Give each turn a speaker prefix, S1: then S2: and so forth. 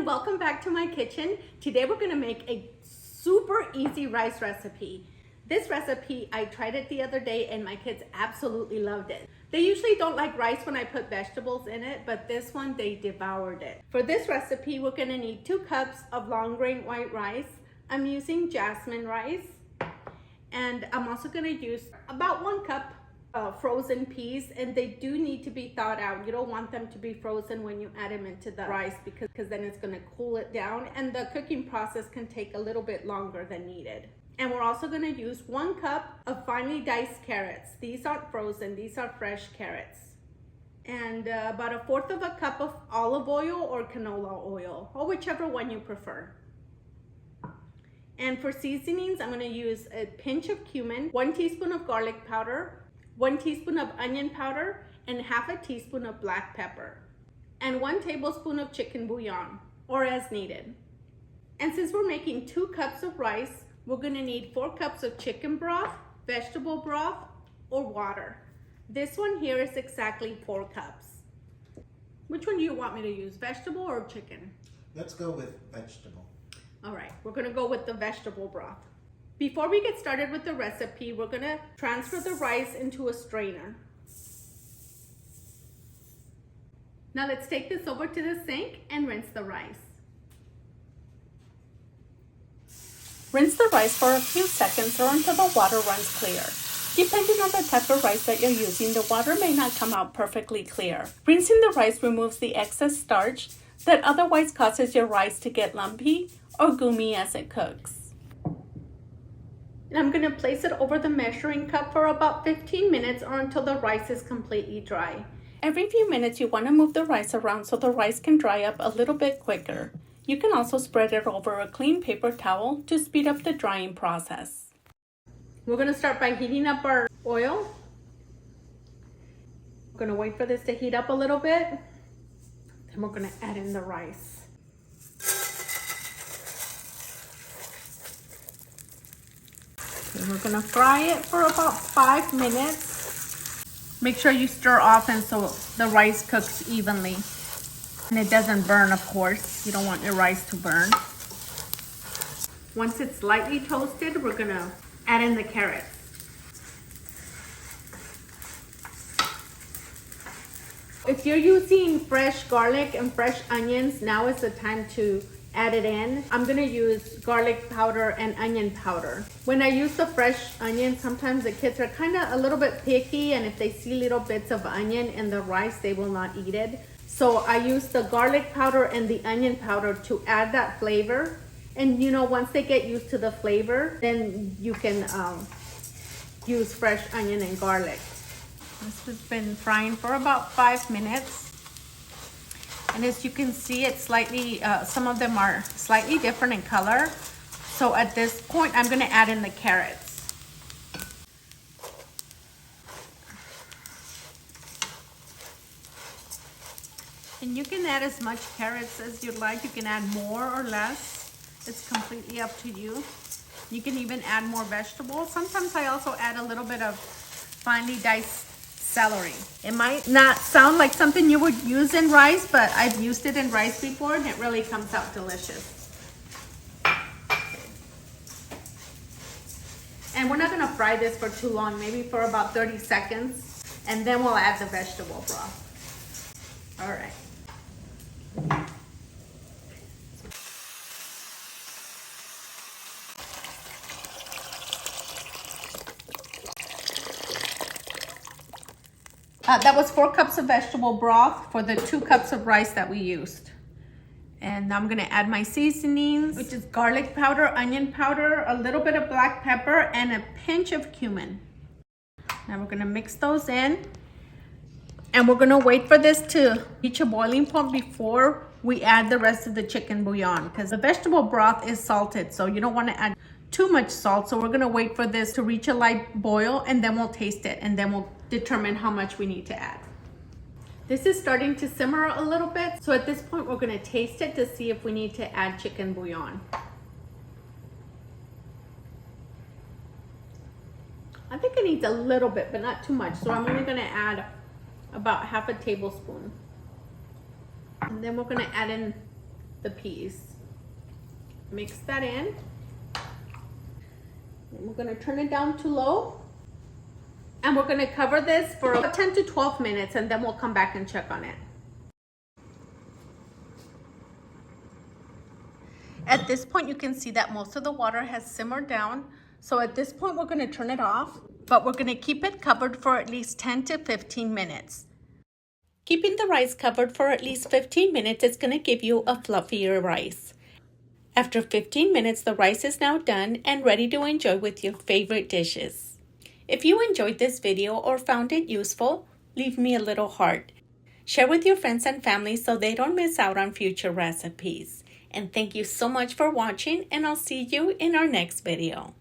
S1: everyone, welcome back to my kitchen. Today we're gonna make a super easy rice recipe. This recipe, I tried it the other day and my kids absolutely loved it. They usually don't like rice when I put vegetables in it, but this one they devoured it. For this recipe, we're gonna need 2 cups of long grain white rice. I'm using Jasmine rice. And I'm also gonna use about 1 cup frozen peas, and they do need to be thawed out. You don't want them to be frozen when you add them into the rice because then it's gonna cool it down and the cooking process can take a little bit longer than needed. And we're also gonna use 1 cup of finely diced carrots. These aren't frozen, these are fresh carrots. And about 1/4 of a cup of olive oil or canola oil, or whichever one you prefer. And for seasonings, I'm gonna use a pinch of cumin, 1 teaspoon of garlic powder, 1 teaspoon of onion powder, and 1/2 teaspoon of black pepper, and 1 tablespoon of chicken bouillon, or as needed. And since we're making 2 cups of rice, we're gonna need 4 cups of chicken broth, vegetable broth, or water. This one here is exactly 4 cups. Which one do you want me to use, vegetable or chicken?
S2: Let's go with vegetable.
S1: All right, we're gonna go with the vegetable broth. Before we get started with the recipe, we're gonna transfer the rice into a strainer. Now let's take this over to the sink and rinse the rice. Rinse the rice for a few seconds or until the water runs clear. Depending on the type of rice that you're using, the water may not come out perfectly clear. Rinsing the rice removes the excess starch that otherwise causes your rice to get lumpy or gooey as it cooks. And I'm gonna place it over the measuring cup for about 15 minutes or until the rice is completely dry. Every few minutes you wanna move the rice around so the rice can dry up a little bit quicker. You can also spread it over a clean paper towel to speed up the drying process. We're gonna start by heating up our oil. We're gonna wait for this to heat up a little bit. Then we're gonna add in the rice. And we're gonna fry it for about 5 minutes. Make sure you stir often so the rice cooks evenly. And it doesn't burn, of course. You don't want your rice to burn. Once it's lightly toasted, we're gonna add in the carrots. If you're using fresh garlic and fresh onions, now is the time to add it in. I'm gonna use garlic powder and onion powder. When I use the fresh onion, sometimes the kids are kind of a little bit picky, and if they see little bits of onion in the rice, they will not eat it. So I use the garlic powder and the onion powder to add that flavor. And you know, once they get used to the flavor, then you can use fresh onion and garlic. This has been frying for about 5 minutes. And as you can see, it's slightly, some of them are slightly different in color. So at this point, I'm gonna add in the carrots. And you can add as much carrots as you like. You can add more or less. It's completely up to you. You can even add more vegetables. Sometimes I also add a little bit of finely diced celery. It might not sound like something you would use in rice, but I've used it in rice before and it really comes out delicious. And we're not gonna fry this for too long, maybe for about 30 seconds, and then we'll add the vegetable broth. All right. That was 4 cups of vegetable broth for the 2 cups of rice that we used. And I'm gonna add my seasonings, which is garlic powder, onion powder, a little bit of black pepper, and a pinch of cumin. Now we're gonna mix those in. And we're gonna wait for this to reach a boiling point before we add the rest of the chicken bouillon, because the vegetable broth is salted, so you don't wanna add too much salt. So we're gonna wait for this to reach a light boil, and then we'll taste it, and then we'll determine how much we need to add. This is starting to simmer a little bit, so at this point we're gonna taste it to see if we need to add chicken bouillon. I think it needs a little bit, but not too much, so I'm only gonna add about 1/2 tablespoon. And then we're gonna add in the peas. Mix that in. And we're gonna turn it down to low. And we're gonna cover this for about 10 to 12 minutes and then we'll come back and check on it. At this point, you can see that most of the water has simmered down. So at this point, we're gonna turn it off, but we're gonna keep it covered for at least 10 to 15 minutes. Keeping the rice covered for at least 15 minutes is gonna give you a fluffier rice. After 15 minutes, the rice is now done and ready to enjoy with your favorite dishes. If you enjoyed this video or found it useful, leave me a little heart. Share with your friends and family so they don't miss out on future recipes. And thank you so much for watching, and I'll see you in our next video.